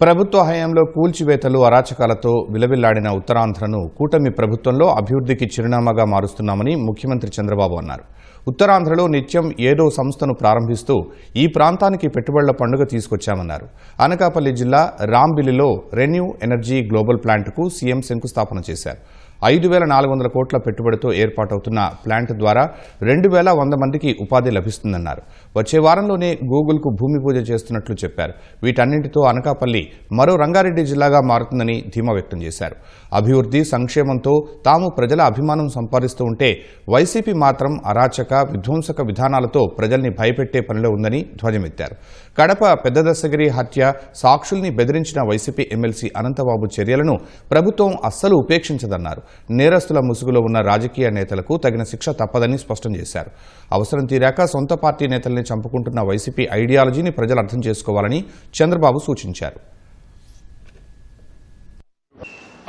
ప్రభుత్వ హయాంలో కూల్చివేతలు అరాచకాలతో విలవిల్లాడిన ఉత్తరాంధ్రను కూటమి ప్రభుత్వంలో అభివృద్ధికి చిరునామాగా మారుస్తున్నామని ముఖ్యమంత్రి చంద్రబాబు అన్నారు. ఉత్తరాంధ్రలో నిత్యం ఏదో సంస్థను ప్రారంభిస్తూ ఈ ప్రాంతానికి పెట్టుబడుల పండుగ తీసుకొచ్చామన్నారు. అనకాపల్లి జిల్లా రాంబిలిలో రెన్యూ ఎనర్జీ గ్లోబల్ ప్లాంట్కు సీఎం శంకుస్థాపన చేశారు. 5,400 కోట్ల పెట్టుబడితో ఏర్పాటవుతున్న ప్లాంట్ ద్వారా 2,100 మందికి ఉపాధి లభిస్తుందన్నారు. వచ్చే వారంలోనే గూగుల్కు భూమి పూజ చేస్తున్నట్లు చెప్పారు. వీటన్నింటితో అనకాపల్లి మరో రంగారెడ్డి జిల్లాగా మారుతుందని ధీమా వ్యక్తం చేశారు. అభివృద్ధి సంక్షేమంతో తాము ప్రజల అభిమానం సంపాదిస్తూ ఉంటే వైసీపీ మాత్రం అరాచక విధ్వంసక విధానాలతో ప్రజల్ని భయపెట్టే పనిలో ఉందని ధ్వజమెత్తారు. కడప పెద్దదశగిరి హత్య సాక్షుల్ని బెదిరించిన వైసీపీ ఎమ్మెల్సీ అనంతబాబు చర్యలను ప్రభుత్వం అస్సలు ఉపేక్షించదన్నారు. నేరస్తుల ముసుగులో ఉన్న రాజకీయ నేతలకు తగిన శిక్ష తప్పదని స్పష్టం చేశారు. అవసరం తీరాక సొంత పార్టీ నేతల్ని చంపుకుంటున్న వైసీపీ ఐడియాలజీని ప్రజలు అర్థం చేసుకోవాలని చంద్రబాబు సూచించారు.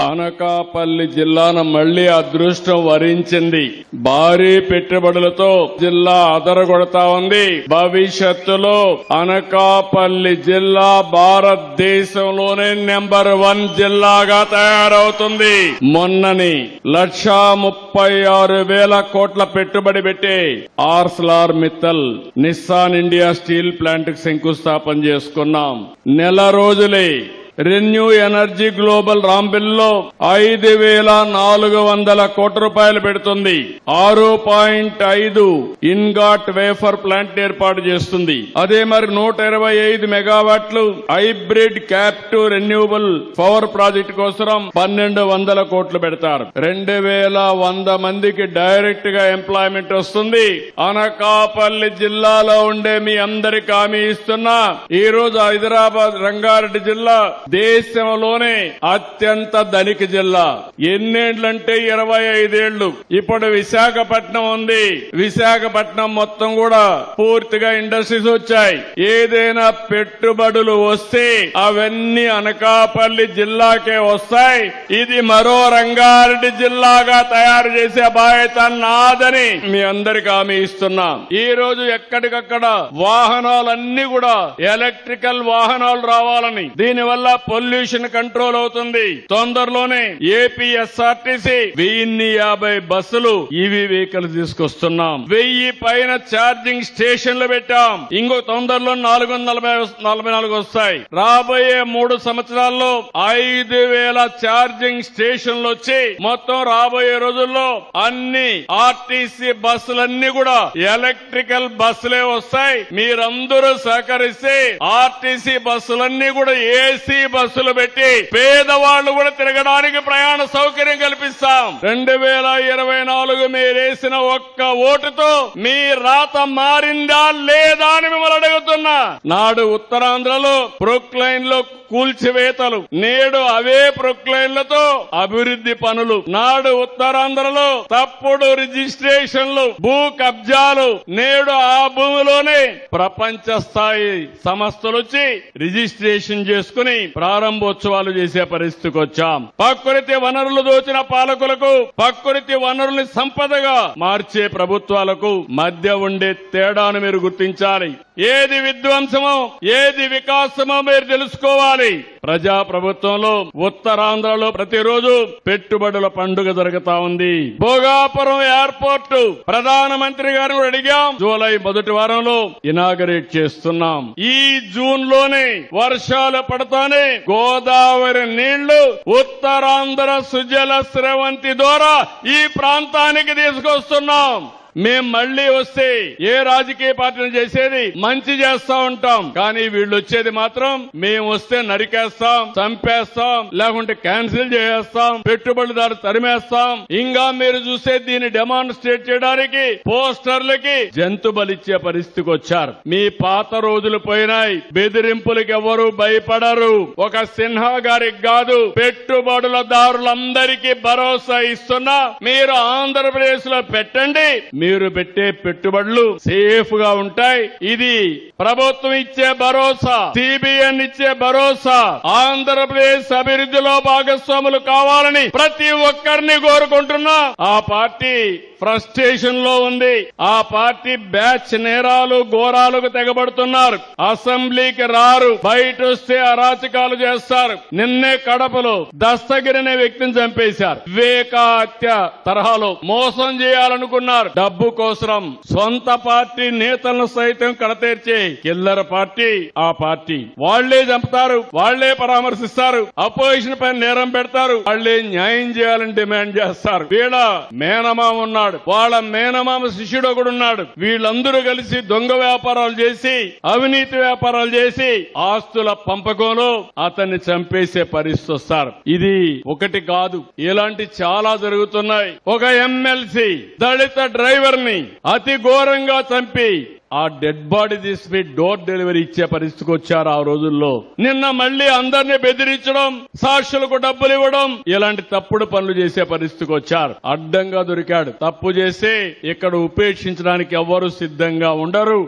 అనకాపల్లి జిల్లాను మళ్లీ అదృష్టం వరించింది. భారీ పెట్టుబడులతో జిల్లా అదరగొడతా ఉంది. భవిష్యత్తులో అనకాపల్లి జిల్లా భారతదేశంలోనే నెంబర్ 1 జిల్లాగా తయారవుతుంది. మొన్నని 1,36,000 కోట్ల పెట్టుబడి పెట్టి Arcelor Mittal Nissan India steel plant కు శంకుస్థాపన చేసుకున్నాం. నెల రోజులే రెన్యూ ఎనర్జీ గ్లోబల్ రాంబిల్లో 5,400 కోట్ల రూపాయలు పెడుతుంది. 6.5 ఇన్గాట్ వేఫర్ ప్లాంట్ ఏర్పాటు చేస్తుంది. అదే మరి 125 మెగావాట్లు hybrid captive renewable power project కోసం 1,200 కోట్లు పెడతారు. 2,100 మందికి డైరెక్ట్ గా ఎంప్లాయ్మెంట్ వస్తుంది. అనకాపల్లి జిల్లాలో ఉండే మీ అందరికి హామీ ఇస్తున్నా, ఈ రోజు హైదరాబాద్ రంగారెడ్డి జిల్లా దేశంలోనే అత్యంత ధనిక జిల్లా. ఎన్నేళ్లంటే 25 ఏళ్లు. ఇప్పుడు విశాఖపట్నం ఉంది. విశాఖపట్నం మొత్తం కూడా పూర్తిగా ఇండస్ట్రీస్ వచ్చాయి. ఏదైనా పెట్టుబడులు వస్తే అవన్నీ అనకాపల్లి జిల్లాకే వస్తాయి. ఇది మరో రంగారెడ్డి జిల్లాగా తయారు చేసే బాధ్యత నాదని మీ అందరికి హామీ ఇస్తున్నాం. ఈ రోజు ఎక్కడికక్కడ వాహనాలన్నీ కూడా ఎలక్ట్రికల్ వాహనాలు రావాలని, దీనివల్ల పొల్యూషన్ కంట్రోల్ అవుతుంది. తొందరలోనే ఏపీఎస్ఆర్టీసీ 1,050 బస్సులు ఈవీ వెహికల్స్ తీసుకొస్తున్నాం. 1000 పైన ఛార్జింగ్ స్టేషన్లు పెట్టాం. ఇంకో తొందరలో 444 వస్తాయి. రాబోయే 3 సంవత్సరాల్లో 5,000 ఛార్జింగ్ స్టేషన్లు వచ్చి మొత్తం రాబోయే రోజుల్లో అన్ని ఆర్టీసీ బస్సులన్నీ కూడా ఎలక్ట్రికల్ బస్సులే వస్తాయి. మీరందరూ సహకరిస్తే ఆర్టీసీ బస్సులన్నీ కూడా ఏసీ బస్సులు పెట్టి పేదవాళ్లు కూడా తిరగడానికి ప్రయాణ సౌకర్యం కల్పిస్తాం. 2024 మీరేసిన ఒక్క ఓటుతో మీ రాత మారిందా లేదా అని మిమ్మల్ని అడుగుతున్నా. నాడు ఉత్తరాంధ్రలో ప్రొక్లైన్ లో కూల్చివేతలు, నేడు అవే ప్రొక్లైన్లతో అభివృద్ధి పనులు. నాడు ఉత్తరాంధ్రలో తప్పుడు రిజిస్ట్రేషన్లు, భూ కబ్జాలు, నేడు ఆ భూమిలోనే ప్రపంచ స్థాయి సంస్థలు వచ్చి రిజిస్ట్రేషన్ చేసుకుని ప్రారంభోత్సవాలు చేసే పరిస్థితికి వచ్చాం. ప్రకృతి వనరులు దోచిన పాలకులకు ప్రకృతి వనరుల్ని సంపదగా మార్చే ప్రభుత్వాలకు మధ్య ఉండే తేడాను మీరు గుర్తించాలి. ఏది విధ్వంసమో ఏది వికాసమో మీరు తెలుసుకోవాలి. ప్రజా ప్రభుత్వంలో ఉత్తరాంధ్రలో ప్రతిరోజు పెట్టుబడుల పండుగ జరుగుతా ఉంది. భోగాపురం ఎయిర్పోర్ట్ ప్రధానమంత్రి గారు అడిగాం. జూలై మొదటి వారంలో ఇనాగరేట్ చేస్తున్నాం. ఈ జూన్ లోనే వర్షాలు పడతానే గోదావరి నీళ్లు ఉత్తరాంధ్ర సుజల స్రవంతి ద్వారా ఈ ప్రాంతానికి తీసుకొస్తున్నాం. మేం మళ్లీ వస్తే ఏ రాజకీయ పార్టీని చేసేది మంచి చేస్తా ఉంటాం, కానీ వీళ్ళు వచ్చేది మాత్రం మేము వస్తే నరికేస్తాం, చంపేస్తాం, లేకుంటే క్యాన్సిల్ చేసేస్తాం, పెట్టుబడిదారు తరిమేస్తాం. ఇంకా మీరు చూస్తే దీన్ని డెమాన్స్ట్రేట్ చేయడానికి పోస్టర్లకి జంతు బలిచ్చే పరిస్థితికి వచ్చారు. మీ పాత రోజులు పోయినాయి. బెదిరింపులకు ఎవరు భయపడరు. ఒక సిన్హా గారికి కాదు, పెట్టుబడులదారులందరికీ భరోసా ఇస్తున్నా. మీరు ఆంధ్రప్రదేశ్ లో పెట్టండి, మీరు పెట్టే పెట్టుబడులు సేఫ్ గా ఉంటాయి. ఇది ప్రభుత్వం ఇచ్చే భరోసా, సిబిఎన్ ఇచ్చే భరోసా. ఆంధ్రప్రదేశ్ అభివృద్ధిలో భాగస్వాములు కావాలని ప్రతి ఒక్కరిని కోరుకుంటున్నా. ఆ పార్టీ ఫ్రస్ట్రేషన్ లో ఉంది. ఆ పార్టీ బ్యాచ్ నేరాలు ఘోరాలకు తెగబడుతున్నారు. అసెంబ్లీకి రారు, బయట వస్తే అరాచకాలు చేస్తారు. నిన్నే కడపలో దస్తగిరి అనే వ్యక్తిని చంపేశారు. వివేక హత్య తరహాలో మోసం చేయాలనుకున్నారు. డబ్బు కోసం సొంత పార్టీ నేతలను సైతం కడతీర్చే కిల్లర పార్టీ ఆ పార్టీ. వాళ్లే చంపుతారు, వాళ్లే పరామర్శిస్తారు, అపోజిషన్ పైన నేరం పెడతారు, వాళ్లే న్యాయం చేయాలని డిమాండ్ చేస్తారు. వీళ్ళ మేనమామ ఉన్నాడు, వాళ్ళ మేనమామ శిష్యుడు ఒకడున్నాడు. వీళ్ళందరూ కలిసి దొంగ వ్యాపారాలు చేసి, అవినీతి వ్యాపారాలు చేసి ఆస్తుల పంపకంలో అతన్ని చంపేసే పరిస్థితి వస్తారు. ఇది ఒకటి కాదు, ఇలాంటి చాలా జరుగుతున్నాయి. ఒక ఎమ్మెల్సీ దళిత డ్రైవర్ ని అతి ఘోరంగా చంపి ఆ డెడ్ బాడీ తీసుకుని డోర్ డెలివరీ ఇచ్చే పరిస్థితికి వచ్చారు ఆ రోజుల్లో. నిన్న మళ్లీ అందరినీ బెదిరించడం, సాక్షులకు డబ్బులు ఇవ్వడం, ఇలాంటి తప్పుడు పనులు చేసే పరిస్థితికి వచ్చారు. అడ్డంగా దొరికాడు. తప్పు చేసి ఇక్కడ ఉపేక్షించడానికి ఎవ్వరూ సిద్ధంగా ఉండరు.